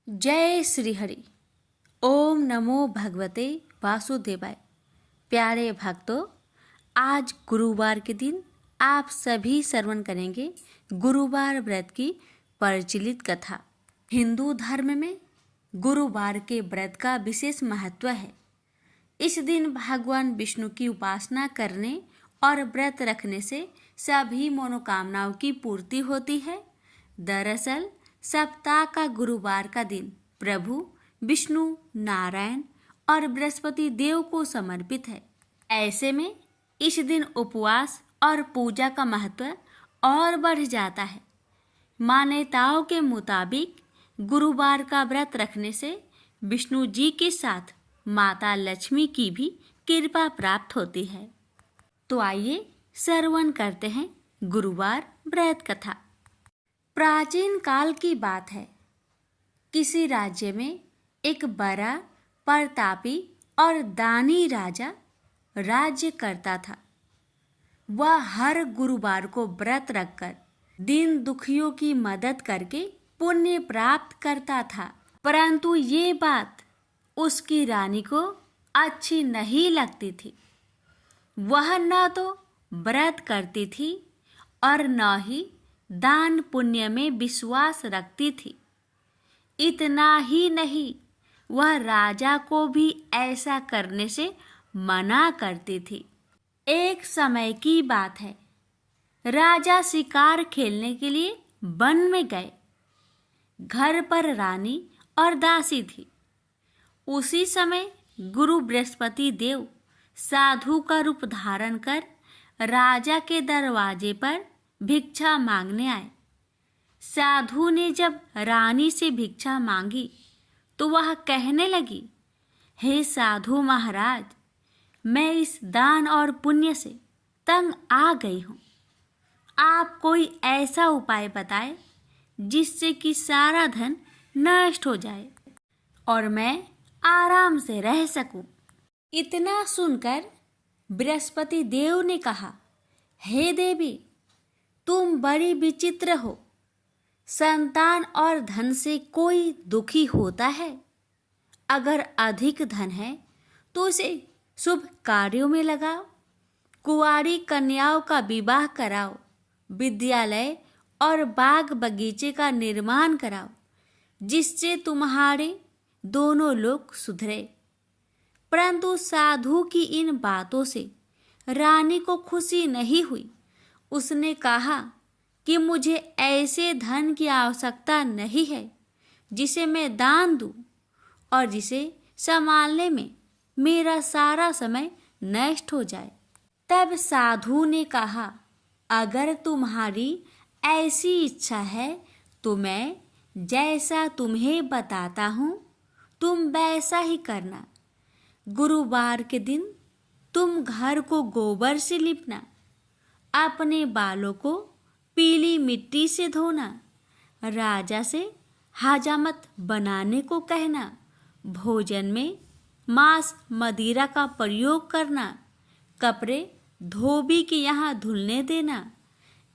जय श्री हरि। ओम नमो भगवते वासुदेवाय। प्यारे भक्तों, आज गुरुवार के दिन आप सभी श्रवण करेंगे गुरुवार व्रत की प्रचलित कथा। हिंदू धर्म में गुरुवार के व्रत का विशेष महत्व है। इस दिन भगवान विष्णु की उपासना करने और व्रत रखने से सभी मनोकामनाओं की पूर्ति होती है। दरअसल सप्ताह का गुरुवार का दिन प्रभु विष्णु, नारायण और बृहस्पति देव को समर्पित है। ऐसे में इस दिन उपवास और पूजा का महत्व और बढ़ जाता है। मान्यताओं के मुताबिक गुरुवार का व्रत रखने से विष्णु जी के साथ माता लक्ष्मी की भी कृपा प्राप्त होती है। तो आइए श्रवण करते हैं गुरुवार व्रत कथा। प्राचीन काल की बात है। किसी राज्य में एक बड़ा, प्रतापी और दानी राजा राज्य करता था। वह हर गुरुवार को व्रत रखकर दीन दुखियों की मदद करके पुण्य प्राप्त करता था। परंतु ये बात उसकी रानी को अच्छी नहीं लगती थी। वह न तो व्रत करती थी और न ही दान पुण्य में विश्वास रखती थी। इतना ही नहीं, वह राजा को भी ऐसा करने से मना करती थी। एक समय की बात है। राजा शिकार खेलने के लिए वन में गए। घर पर रानी और दासी थी। उसी समय गुरु बृहस्पति देव साधु का रूप धारण कर राजा के दरवाजे पर भिक्षा मांगने आए। साधु ने जब रानी से भिक्षा मांगी तो वह कहने लगी, हे साधु महाराज, मैं इस दान और पुण्य से तंग आ गई हूँ। आप कोई ऐसा उपाय बताएं जिससे कि सारा धन नष्ट हो जाए और मैं आराम से रह सकूं। इतना सुनकर बृहस्पति देव ने कहा, हे देवी, तुम बड़ी विचित्र हो। संतान और धन से कोई दुखी होता है? अगर अधिक धन है तो उसे शुभ कार्यों में लगाओ, कुंवारी कन्याओं का विवाह कराओ, विद्यालय और बाग बगीचे का निर्माण कराओ, जिससे तुम्हारे दोनों लोग सुधरे। परंतु साधु की इन बातों से रानी को खुशी नहीं हुई। उसने कहा कि मुझे ऐसे धन की आवश्यकता नहीं है जिसे मैं दान दूं और जिसे संभालने में मेरा सारा समय नष्ट हो जाए। तब साधु ने कहा, अगर तुम्हारी ऐसी इच्छा है तो मैं जैसा तुम्हें बताता हूँ तुम वैसा ही करना। गुरुवार के दिन तुम घर को गोबर से लिपना, अपने बालों को पीली मिट्टी से धोना, राजा से हजामत बनाने को कहना, भोजन में मांस मदिरा का प्रयोग करना, कपड़े धोबी के यहाँ धुलने देना।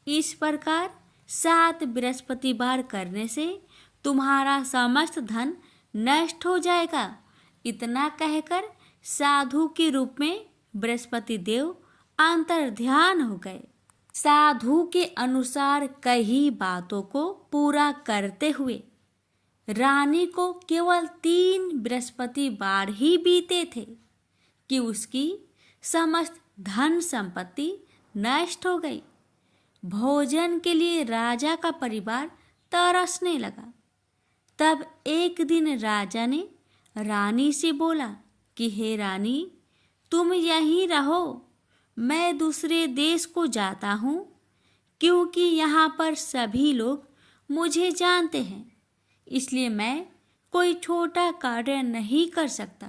इस प्रकार 7 बृहस्पतिवार करने से तुम्हारा समस्त धन नष्ट हो जाएगा। इतना कहकर साधु के रूप में बृहस्पति देव अंतर्ध्यान हो गए। साधु के अनुसार कई बातों को पूरा करते हुए रानी को केवल 3 बृहस्पतिवार ही बीते थे कि उसकी समस्त धन संपत्ति नष्ट हो गई। भोजन के लिए राजा का परिवार तरसने लगा। तब एक दिन राजा ने रानी से बोला कि हे रानी, तुम यहीं रहो, मैं दूसरे देश को जाता हूँ, क्योंकि यहाँ पर सभी लोग मुझे जानते हैं, इसलिए मैं कोई छोटा कार्य नहीं कर सकता।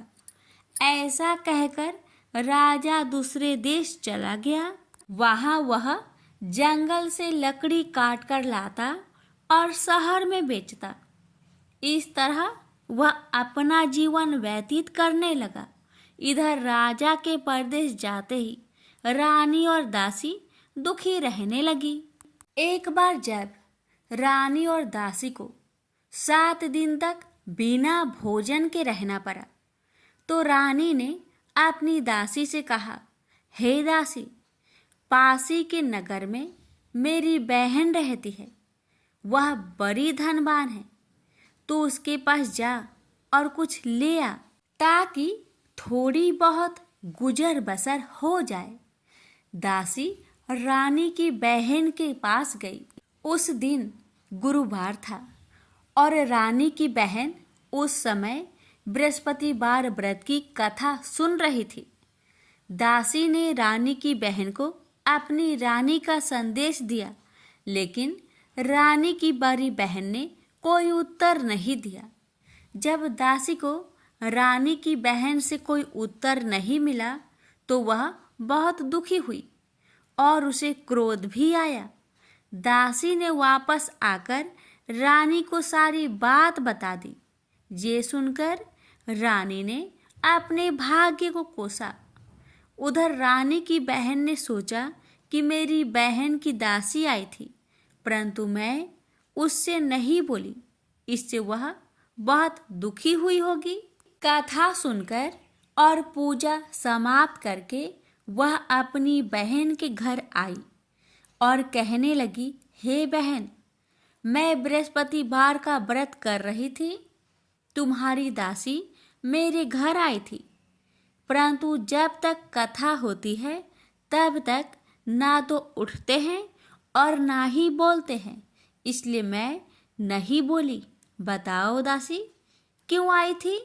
ऐसा कहकर राजा दूसरे देश चला गया। वहाँ वह जंगल से लकड़ी काट कर लाता और शहर में बेचता। इस तरह वह अपना जीवन व्यतीत करने लगा। इधर राजा के परदेश जाते ही रानी और दासी दुखी रहने लगी। एक बार जब रानी और दासी को 7 दिन तक बिना भोजन के रहना पड़ा। तो रानी ने अपनी दासी से कहा, हे दासी, पासी के नगर में मेरी बहन रहती है, वह बड़ी धनवान है, तो उसके पास जा और कुछ ले आ, ताकि थोड़ी बहुत गुजर बसर हो जाए। दासी रानी की बहन के पास गई। उस दिन गुरुवार था और रानी की बहन उस समय बृहस्पतिवार व्रत की कथा सुन रही थी। दासी ने रानी की बहन को अपनी रानी का संदेश दिया, लेकिन रानी की बड़ी बहन ने कोई उत्तर नहीं दिया। जब दासी को रानी की बहन से कोई उत्तर नहीं मिला तो वह बहुत दुखी हुई और उसे क्रोध भी आया। दासी ने वापस आकर रानी को सारी बात बता दी। ये सुनकर रानी ने अपने भाग्य को कोसा। उधर रानी की बहन ने सोचा कि मेरी बहन की दासी आई थी, परंतु मैं उससे नहीं बोली, इससे वह बहुत दुखी हुई होगी। कथा सुनकर और पूजा समाप्त करके वह अपनी बहन के घर आई और कहने लगी, हे बहन, मैं बृहस्पतिवार का व्रत कर रही थी, तुम्हारी दासी मेरे घर आई थी, परंतु जब तक कथा होती है तब तक ना तो उठते हैं और ना ही बोलते हैं, इसलिए मैं नहीं बोली। बताओ दासी, क्यों आई थी?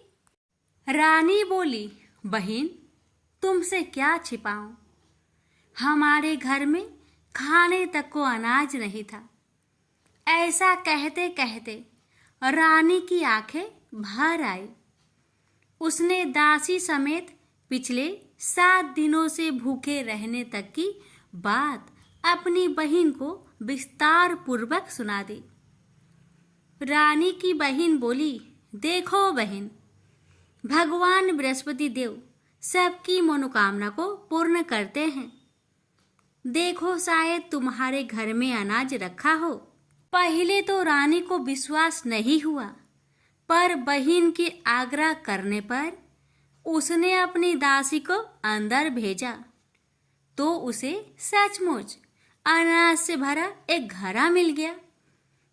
रानी बोली, बहन, तुमसे क्या छिपाऊं? हमारे घर में खाने तक को अनाज नहीं था। ऐसा कहते कहते रानी की आंखें भर आई। उसने दासी समेत पिछले 7 दिनों से भूखे रहने तक की बात अपनी बहन को विस्तार पूर्वक सुना दी। रानी की बहन बोली, देखो बहन, भगवान बृहस्पति देव सबकी मनोकामना को पूर्ण करते हैं। देखो, शायद तुम्हारे घर में अनाज रखा हो। पहले तो रानी को विश्वास नहीं हुआ, पर बहन के आग्रह करने पर उसने अपनी दासी को अंदर भेजा, तो उसे सचमुच अनाज से भरा एक घड़ा मिल गया।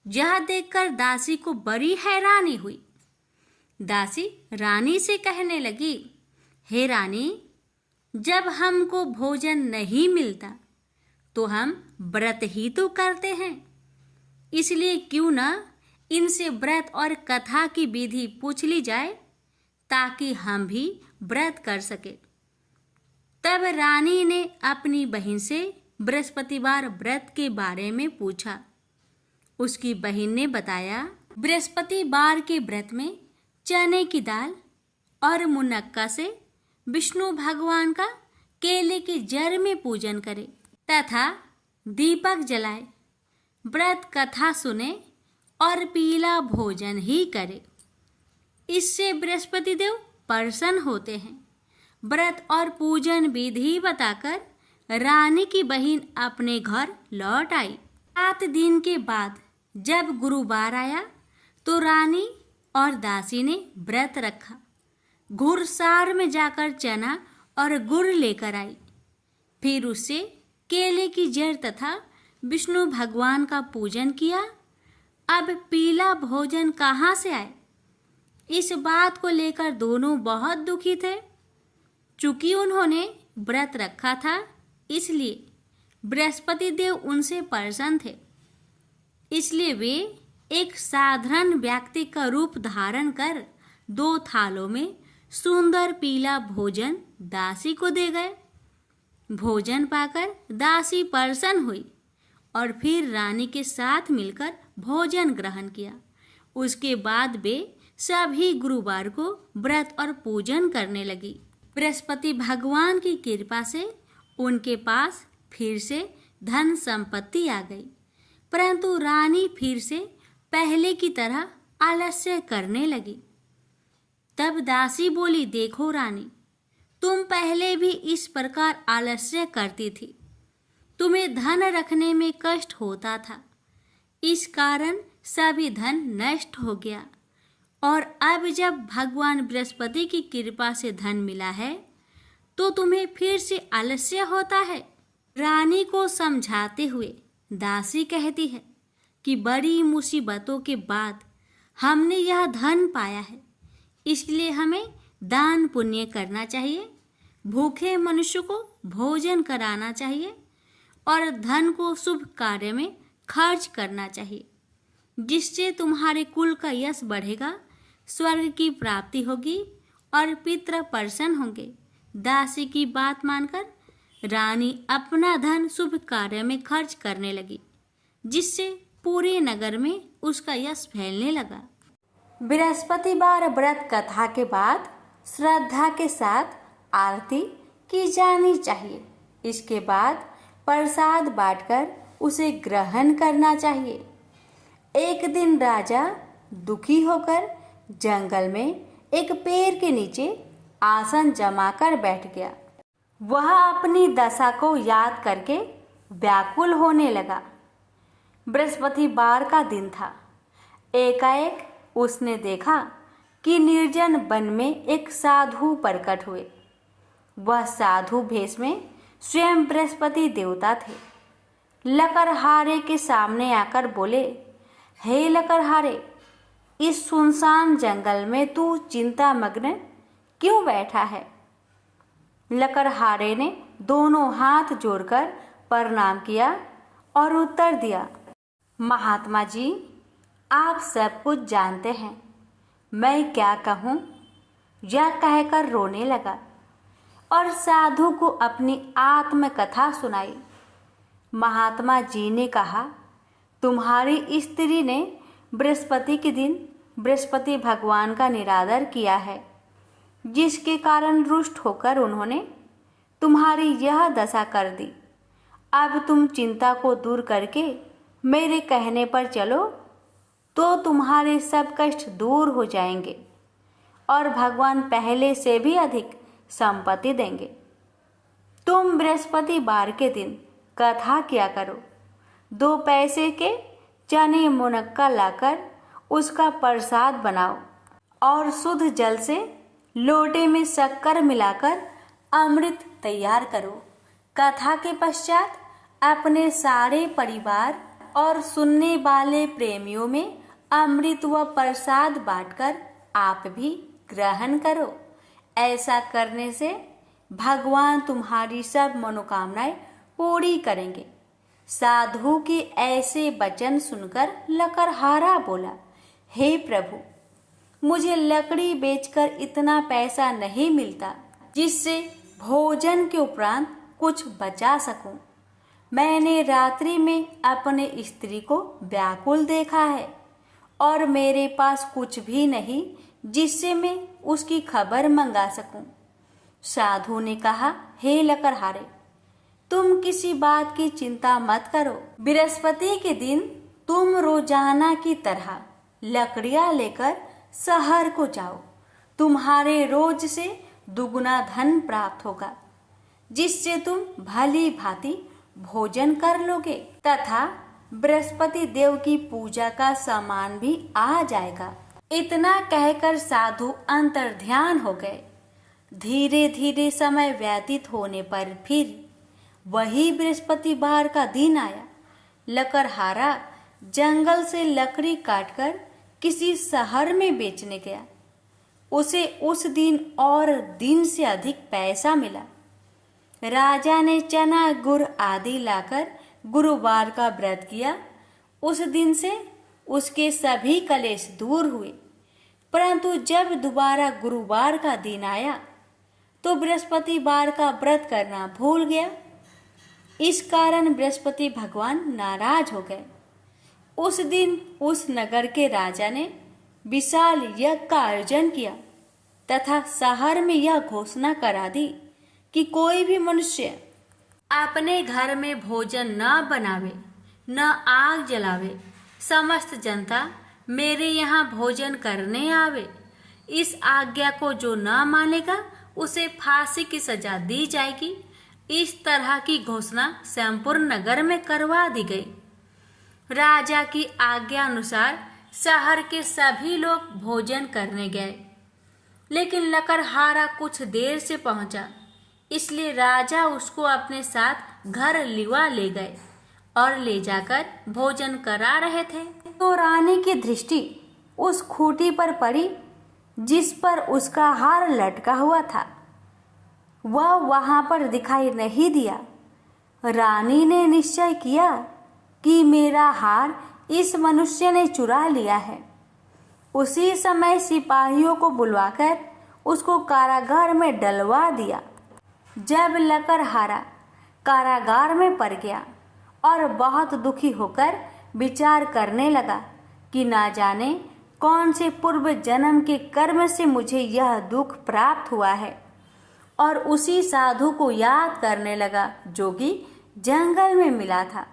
यह देखकर दासी को बड़ी हैरानी हुई। दासी रानी से कहने लगी, हे रानी, जब हमको भोजन नहीं मिलता तो हम व्रत ही तो करते हैं, इसलिए क्यों ना इनसे व्रत और कथा की विधि पूछ ली जाए, ताकि हम भी व्रत कर सके। तब रानी ने अपनी बहन से बृहस्पतिवार व्रत के बारे में पूछा। उसकी बहन ने बताया, बृहस्पतिवार के व्रत में चने की दाल और मुनक्का से विष्णु भगवान का केले के जड़ में पूजन करे तथा दीपक जलाए, व्रत कथा सुने और पीला भोजन ही करे। इससे बृहस्पति देव प्रसन्न होते हैं। व्रत और पूजन विधि बताकर रानी की बहन अपने घर लौट आई। 7 दिन के बाद जब गुरुवार आया तो रानी और दासी ने व्रत रखा। घुड़सार में जाकर चना और गुड़ लेकर आई। फिर उससे केले की जड़ तथा विष्णु भगवान का पूजन किया। अब पीला भोजन कहाँ से आए? इस बात को लेकर दोनों बहुत दुखी थे। चूंकि उन्होंने व्रत रखा था, इसलिए बृहस्पति देव उनसे प्रसन्न थे। इसलिए वे एक साधारण व्यक्ति का रूप धारण कर 2 थालों में सुंदर पीला भोजन दासी को दे गए। भोजन पाकर दासी प्रसन्न हुई और फिर रानी के साथ मिलकर भोजन ग्रहण किया। उसके बाद वे सभी गुरुवार को व्रत और पूजन करने लगी। बृहस्पति भगवान की कृपा से उनके पास फिर से धन संपत्ति आ गई, परंतु रानी फिर से पहले की तरह आलस्य करने लगी। तब दासी बोली, देखो रानी, तुम पहले भी इस प्रकार आलस्य करती थी। तुम्हें धन रखने में कष्ट होता था, इस कारण सभी धन नष्ट हो गया और अब जब भगवान बृहस्पति की कृपा से धन मिला है तो तुम्हें फिर से आलस्य होता है। रानी को समझाते हुए दासी कहती है कि बड़ी मुसीबतों के बाद हमने यह धन पाया है, इसलिए हमें दान पुण्य करना चाहिए, भूखे मनुष्य को भोजन कराना चाहिए और धन को शुभ कार्य में खर्च करना चाहिए, जिससे तुम्हारे कुल का यश बढ़ेगा, स्वर्ग की प्राप्ति होगी और पितृ प्रसन्न होंगे। दासी की बात मानकर रानी अपना धन शुभ कार्य में खर्च करने लगी, जिससे पूरे नगर में उसका यश फैलने लगा। बृहस्पतिवार व्रत कथा के बाद श्रद्धा के साथ आरती की जानी चाहिए। इसके बाद प्रसाद बांटकर उसे ग्रहण करना चाहिए। एक दिन राजा दुखी होकर जंगल में एक पेड़ के नीचे आसन जमाकर बैठ गया। वह अपनी दशा को याद करके व्याकुल होने लगा। बृहस्पतिवार का दिन था। एकाएक उसने देखा कि निर्जन वन में एक साधु प्रकट हुए। वह साधु भेष में स्वयं बृहस्पति देवता थे। लकड़हारे के सामने आकर बोले, हे लकड़हारे, इस सुनसान जंगल में तू चिंता मग्न क्यों बैठा है? लकड़हारे ने दोनों हाथ जोड़कर प्रणाम किया और उत्तर दिया, महात्मा जी, आप सब कुछ जानते हैं, मैं क्या कहूँ? यह कहकर रोने लगा और साधु को अपनी आत्मकथा सुनाई। महात्मा जी ने कहा, तुम्हारी स्त्री ने बृहस्पति के दिन बृहस्पति भगवान का निरादर किया है, जिसके कारण रुष्ट होकर उन्होंने तुम्हारी यह दशा कर दी। अब तुम चिंता को दूर करके मेरे कहने पर चलो तो तुम्हारे सब कष्ट दूर हो जाएंगे और भगवान पहले से भी अधिक संपत्ति देंगे। तुम बृहस्पतिवार के दिन कथा किया करो। 2 पैसे के चने मुनक्का लाकर उसका प्रसाद बनाओ और शुद्ध जल से लोटे में शक्कर मिलाकर अमृत तैयार करो। कथा के पश्चात अपने सारे परिवार और सुनने वाले प्रेमियों में अमृत व प्रसाद बांटकर आप भी ग्रहण करो। ऐसा करने से भगवान तुम्हारी सब मनोकामनाएं पूरी करेंगे। साधु के ऐसे वचन सुनकर लकड़हारा बोला, हे प्रभु, मुझे लकड़ी बेचकर इतना पैसा नहीं मिलता जिससे भोजन के उपरांत कुछ बचा सकूं। मैंने रात्रि में अपने स्त्री को व्याकुल देखा है और मेरे पास कुछ भी नहीं जिससे मैं उसकी खबर मंगा सकूं। साधु ने कहा, हे लकड़हारे, तुम किसी बात की चिंता मत करो। बृहस्पति के दिन तुम रोजाना की तरह लकड़ियां लेकर शहर को जाओ। तुम्हारे रोज से दुगुना धन प्राप्त होगा, जिससे तुम भली भांति भोजन कर लोगे तथा बृहस्पति देव की पूजा का सामान भी आ जाएगा। इतना कहकर साधु अंतर्ध्यान हो गए। धीरे धीरे समय व्यतीत होने पर फिर वही बृहस्पतिवार का दिन आया। लकड़हारा जंगल से लकड़ी काटकर किसी शहर में बेचने गया। उसे उस दिन और दिन से अधिक पैसा मिला। राजा ने चना गुड़ आदि लाकर गुरुवार का व्रत किया। उस दिन से उसके सभी कलेश दूर हुए। परंतु जब दोबारा गुरुवार का दिन आया तो बृहस्पतिवार का व्रत करना भूल गया। इस कारण बृहस्पति भगवान नाराज हो गए। उस दिन उस नगर के राजा ने विशाल यज्ञ का आयोजन किया तथा शहर में यह घोषणा करा दी कि कोई भी मनुष्य अपने घर में भोजन न बनावे, न आग जलावे। समस्त जनता मेरे यहाँ भोजन करने आवे। इस आज्ञा को जो न मानेगा उसे फांसी की सजा दी जाएगी। इस तरह की घोषणा संपूर्ण नगर में करवा दी गई। राजा की आज्ञा अनुसार शहर के सभी लोग भोजन करने गए, लेकिन लकड़हारा कुछ देर से पहुंचा, इसलिए राजा उसको अपने साथ घर लिवा ले गए और ले जाकर भोजन करा रहे थे। तो रानी की दृष्टि उस खूंटी पर पड़ी जिस पर उसका हार लटका हुआ था। वह वहां पर दिखाई नहीं दिया। रानी ने निश्चय किया कि मेरा हार इस मनुष्य ने चुरा लिया है। उसी समय सिपाहियों को बुलवाकर उसको कारागार में डलवा दिया। जब लकड़हारा कारागार में पड़ गया और बहुत दुखी होकर विचार करने लगा कि ना जाने कौन से पूर्व जन्म के कर्म से मुझे यह दुख प्राप्त हुआ है, और उसी साधु को याद करने लगा जो कि जंगल में मिला था।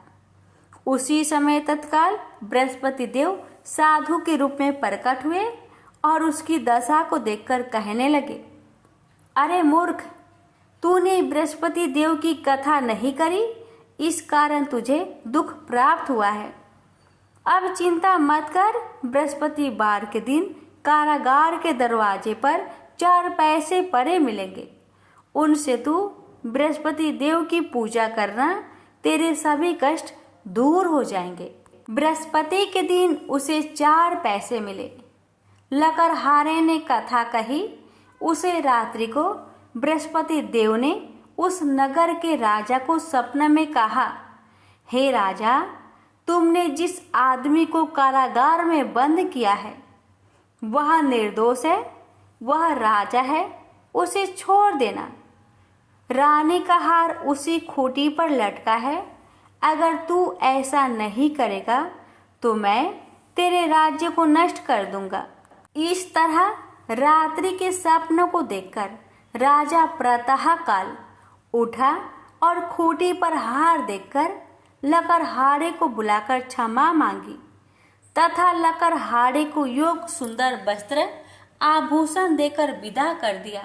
उसी समय तत्काल बृहस्पति देव साधु के रूप में प्रकट हुए और उसकी दशा को देखकर कहने लगे, अरे मूर्ख, तूने बृहस्पति देव की कथा नहीं करी, इस कारण तुझे दुख प्राप्त हुआ है। अब चिंता मत कर, बृहस्पतिवार के दिन कारागार के दरवाजे पर 4 पैसे पड़े मिलेंगे। उनसे तू बृहस्पति देव की पूजा करना, तेरे सभी कष्ट दूर हो जाएंगे। बृहस्पति के दिन उसे 4 पैसे मिले। लकड़हारे ने कथा कही। उसे रात्रि को बृहस्पति देव ने उस नगर के राजा को सपने में कहा, हे राजा, तुमने जिस आदमी को कारागार में बंद किया है वह निर्दोष है, वह राजा है, उसे छोड़ देना। रानी का हार उसी खूंटी पर लटका है। अगर तू ऐसा नहीं करेगा तो मैं तेरे राज्य को नष्ट कर दूंगा। इस तरह रात्रि के सपनों को देखकर राजा प्रातः काल उठा और खूंटी पर हार देखकर लकड़हारे को बुलाकर क्षमा मांगी तथा लकड़हारे को योग सुंदर वस्त्र आभूषण देकर विदा कर दिया।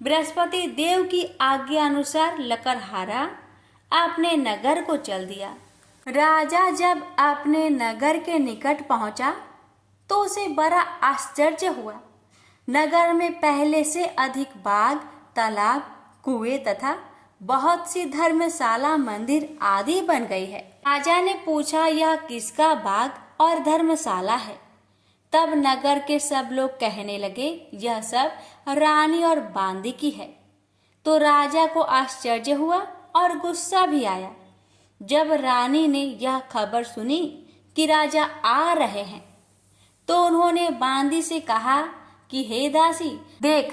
बृहस्पति देव की आज्ञा अनुसार लकड़हारा अपने नगर को चल दिया। राजा जब अपने नगर के निकट पहुंचा तो उसे बड़ा आश्चर्य हुआ। नगर में पहले से अधिक बाग, तालाब, कुएं तथा बहुत सी धर्मशाला, मंदिर आदि बन गई है। राजा ने पूछा, यह किसका बाग और धर्मशाला है? तब नगर के सब लोग कहने लगे, यह सब रानी और बांदी की है। तो राजा को आश्चर्य हुआ और गुस्सा भी आया। जब रानी ने यह खबर सुनी कि राजा आ रहे हैं तो उन्होंने बांदी से कहा कि हे दासी, देख,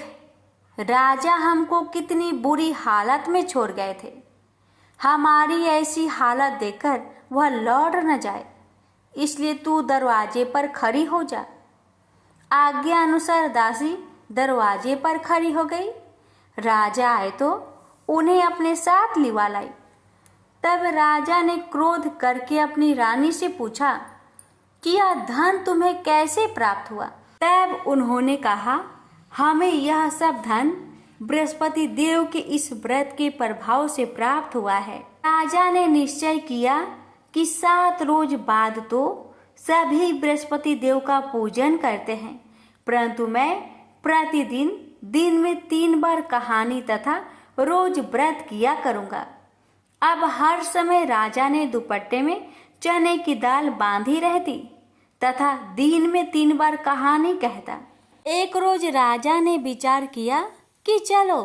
राजा हमको कितनी बुरी हालत में छोड़ गए थे। हमारी ऐसी हालत देखकर वह लौट न जाए, इसलिए तू दरवाजे पर खड़ी हो जा। आज्ञा अनुसार दासी दरवाजे पर खड़ी हो गई। राजा आए तो उन्हें अपने साथ लिवा लाई। तब राजा ने क्रोध करके अपनी रानी से पूछा कि यह धन तुम्हें कैसे प्राप्त हुआ? तब उन्होंने कहा, हमें यह सब धन बृहस्पति देव के इस व्रत के प्रभाव से प्राप्त हुआ है। राजा ने निश्चय किया कि 7 रोज बाद तो सभी बृहस्पति देव का पूजन करते हैं, परंतु मैं प्रतिदिन दिन में 3 बार कहानी तथा रोज व्रत किया करूंगा। अब हर समय राजा ने दुपट्टे में चने की दाल बांधी रहती तथा दिन में 3 बार कहानी कहता। एक रोज राजा ने विचार किया कि चलो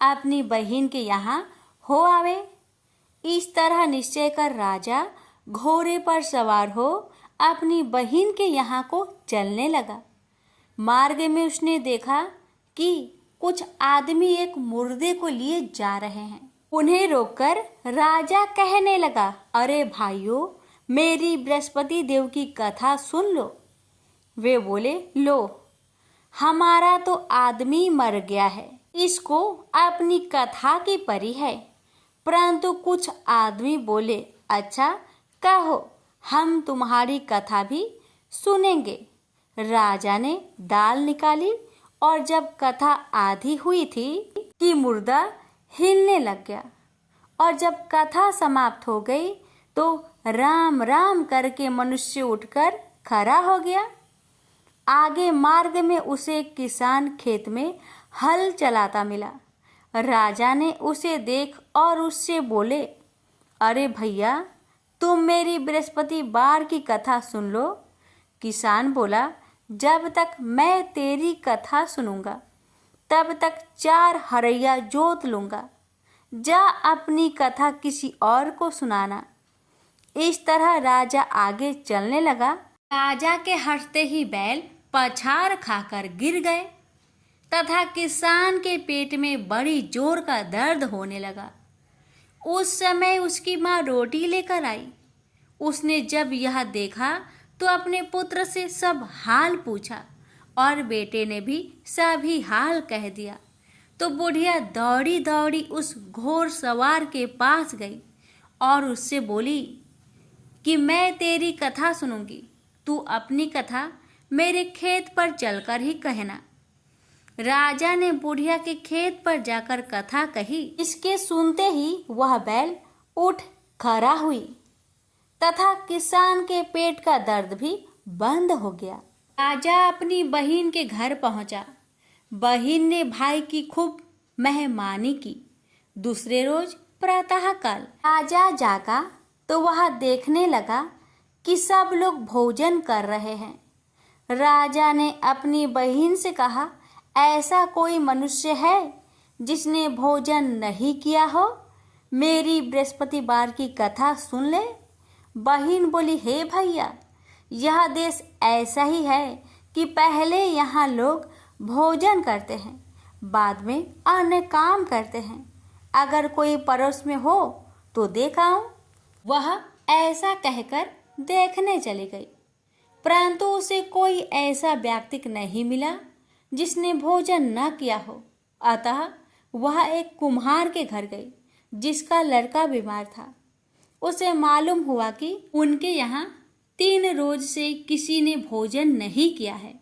अपनी बहन के यहाँ हो आवे। इस तरह निश्चय कर राजा घोड़े पर सवार हो अपनी बहन के यहाँ को चलने लगा। मार्ग में उसने देखा कि कुछ आदमी एक मुर्दे को लिए जा रहे हैं। उन्हें रोककर राजा कहने लगा, अरे भाइयों, मेरी बृहस्पति देव की कथा सुन लो। वे बोले, लो, हमारा तो आदमी मर गया है, इसको अपनी कथा की परी है। परंतु कुछ आदमी बोले, अच्छा कहो, हम तुम्हारी कथा भी सुनेंगे। राजा ने दाल निकाली और जब कथा आधी हुई थी कि मुर्दा हिलने लग गया, और जब कथा समाप्त हो गई तो राम राम करके मनुष्य उठकर खड़ा हो गया। आगे मार्ग में उसे एक किसान खेत में हल चलाता मिला। राजा ने उसे देख और उससे बोले, अरे भैया, तुम मेरी बृहस्पतिवार की कथा सुन लो। किसान बोला, जब तक मैं तेरी कथा सुनूंगा तब तक 4 हरैया जोत लूंगा। जा अपनी कथा किसी और को सुनाना। इस तरह राजा आगे चलने लगा। राजा के हंसते ही बैल पछाड़ खाकर गिर गए तथा किसान के पेट में बड़ी जोर का दर्द होने लगा। उस समय उसकी माँ रोटी लेकर आई। उसने जब यह देखा तो अपने पुत्र से सब हाल पूछा और बेटे ने भी सभी हाल कह दिया। तो बुढ़िया दौड़ी दौड़ी उस घोड़ सवार के पास गई और उससे बोली कि मैं तेरी कथा सुनूंगी, तू अपनी कथा मेरे खेत पर चलकर ही कहना। राजा ने बुढ़िया के खेत पर जाकर कथा कही। इसके सुनते ही वह बैल उठ खड़ा हुई तथा किसान के पेट का दर्द भी बंद हो गया। राजा अपनी बहन के घर पहुंचा। बहन ने भाई की खूब मेहमानी की। दूसरे रोज प्रातःकाल राजा जागा तो वह देखने लगा कि सब लोग भोजन कर रहे हैं। राजा ने अपनी बहन से कहा, ऐसा कोई मनुष्य है जिसने भोजन नहीं किया हो? मेरी बृहस्पतिवार की कथा सुन ले। बहन बोली, हे भैया, यह देश ऐसा ही है कि पहले यहाँ लोग भोजन करते हैं, बाद में अन्य काम करते हैं। अगर कोई पड़ोस में हो तो देख आऊं। वह ऐसा कहकर देखने चली गई, परंतु उसे कोई ऐसा व्यक्ति नहीं मिला जिसने भोजन न किया हो। अतः वह एक कुम्हार के घर गई जिसका लड़का बीमार था। उसे मालूम हुआ कि उनके यहाँ 3 रोज से किसी ने भोजन नहीं किया है।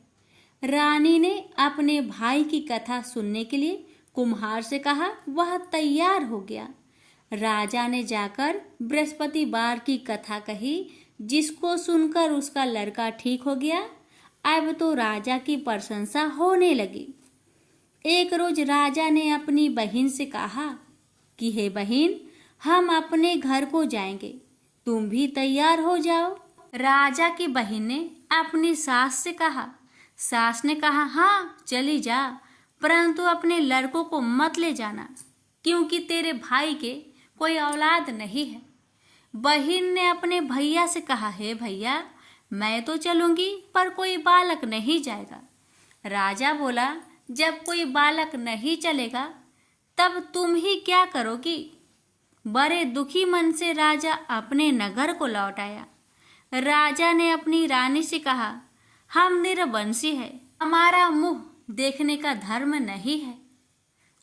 रानी ने अपने भाई की कथा सुनने के लिए कुम्हार से कहा। वह तैयार हो गया। राजा ने जाकर बृहस्पतिवार की कथा कही, जिसको सुनकर उसका लड़का ठीक हो गया। अब तो राजा की प्रशंसा होने लगी। एक रोज राजा ने अपनी बहन से कहा कि हे बहन, हम अपने घर को जाएंगे, तुम भी तैयार हो जाओ। राजा की बहन ने अपनी सास से कहा। सास ने कहा, हाँ चली जा, परंतु अपने लड़कों को मत ले जाना, क्योंकि तेरे भाई के कोई औलाद नहीं है। बहन ने अपने भैया से कहा, हे भैया, मैं तो चलूंगी पर कोई बालक नहीं जाएगा। राजा बोला, जब कोई बालक नहीं चलेगा तब तुम ही क्या करोगी? बड़े दुखी मन से राजा अपने नगर को लौट आया। राजा ने अपनी रानी से कहा, हम निरवंशी है, हमारा मुंह देखने का धर्म नहीं है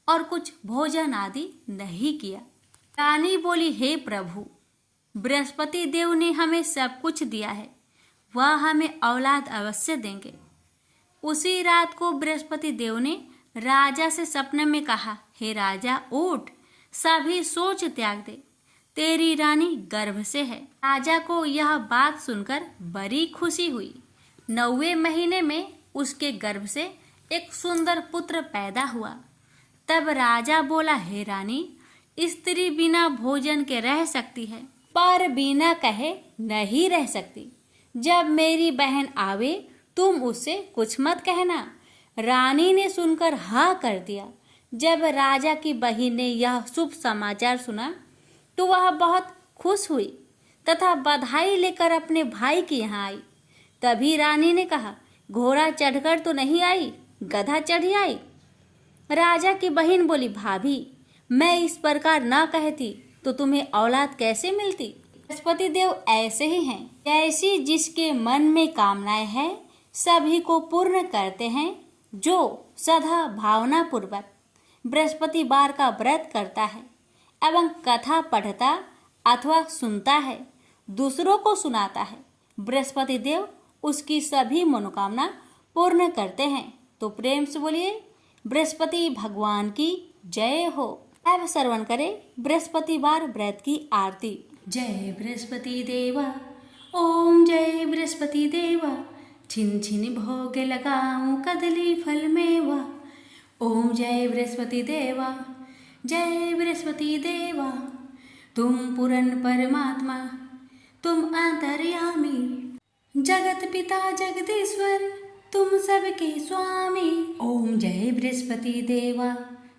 और कुछ भोजन आदि नहीं किया। रानी बोली, हे प्रभु, बृहस्पति देव ने हमें सब कुछ दिया है, वह हमें औलाद अवश्य देंगे। उसी रात को बृहस्पति देव ने राजा से सपने में कहा, हे राजा, उठ, सभी सोच त्याग दे, तेरी रानी गर्भ से है। राजा को यह बात सुनकर बड़ी खुशी हुई। 9वें महीने में उसके गर्भ से एक सुंदर पुत्र पैदा हुआ। तब राजा बोला, हे रानी, स्त्री बिना भोजन के रह सकती है, पर बिना कहे नहीं रह सकती। जब मेरी बहन आवे तुम उससे कुछ मत कहना। रानी ने सुनकर हाँ कर दिया। जब राजा की बहन ने यह शुभ समाचार सुना तो वह बहुत खुश हुई तथा बधाई लेकर अपने भाई के यहाँ आई। तभी रानी ने कहा, घोड़ा चढ़कर तो नहीं आई, गधा चढ़ी आई। राजा की बहन बोली, भाभी, मैं इस प्रकार न कहती तो तुम्हें औलाद कैसे मिलती? बृहस्पति देव ऐसे ही हैं, जैसी जिसके मन में कामनाएं हैं सभी को पूर्ण करते हैं। जो सदा भावना पूर्वक बृहस्पतिवार का व्रत करता है एवं कथा पढ़ता अथवा सुनता है, दूसरों को सुनाता है, बृहस्पति देव उसकी सभी मनोकामना पूर्ण करते हैं। तो प्रेम से बोलिए, बृहस्पति भगवान की जय हो। अब श्रवण करें बृहस्पतिवार व्रत की आरती। जय बृहस्पति देवा, ओम जय बृहस्पति देवा, छिन छिन भोग लगाऊं कदली फल मेवा। ओम जय बृहस्पति देवा, जय बृहस्पति देवा। तुम पूर्ण परमात्मा, तुम अंतर्यामी, जगत पिता जगदीश्वर, तुम सबके स्वामी। ओम जय बृहस्पति देवा,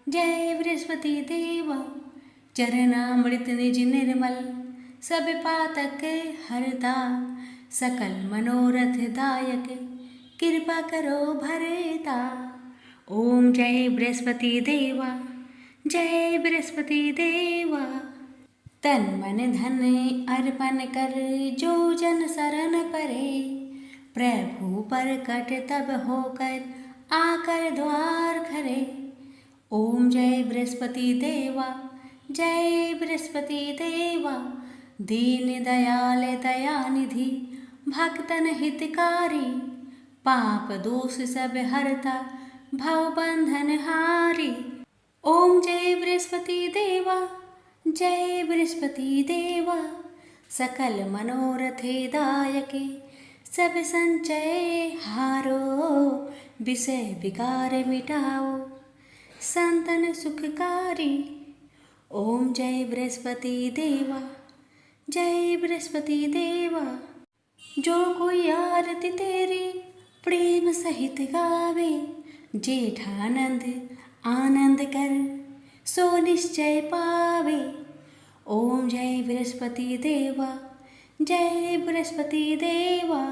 जय बृहस्पति देवा। चरणामृत निज निर्मल, सब पातक हरता, सकल मनोरथ दायक, कृपा करो भरता। ओम जय बृहस्पति देवा, जय बृहस्पति देवा। तन मन धन अर्पण कर जो जन शरण परे, प्रभु प्रकट तब होकर आकर द्वार खरे। ओम जय बृहस्पति देवा, जय बृहस्पति देवा। दीन दयाल दयानिधि, भक्तन हितकारी, पाप दोष सब हरता, भव बंधन हारी। ओम जय बृहस्पति देवा, जय बृहस्पति देवा। सकल मनोरथे दायके, सब संचय हारो, विषय विकार मिटाओ, संतन सुखकारी। ओम जय बृहस्पति देवा, जय बृहस्पति देवा। जो कोई आरती तेरी प्रेम सहित गावे, जेठानंद आनंद कर सो निश्चय पावे। ओम जय बृहस्पति देवा, जय बृहस्पति देवा।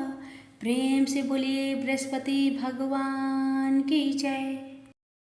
प्रेम से बोलिए बृहस्पति भगवान की जय।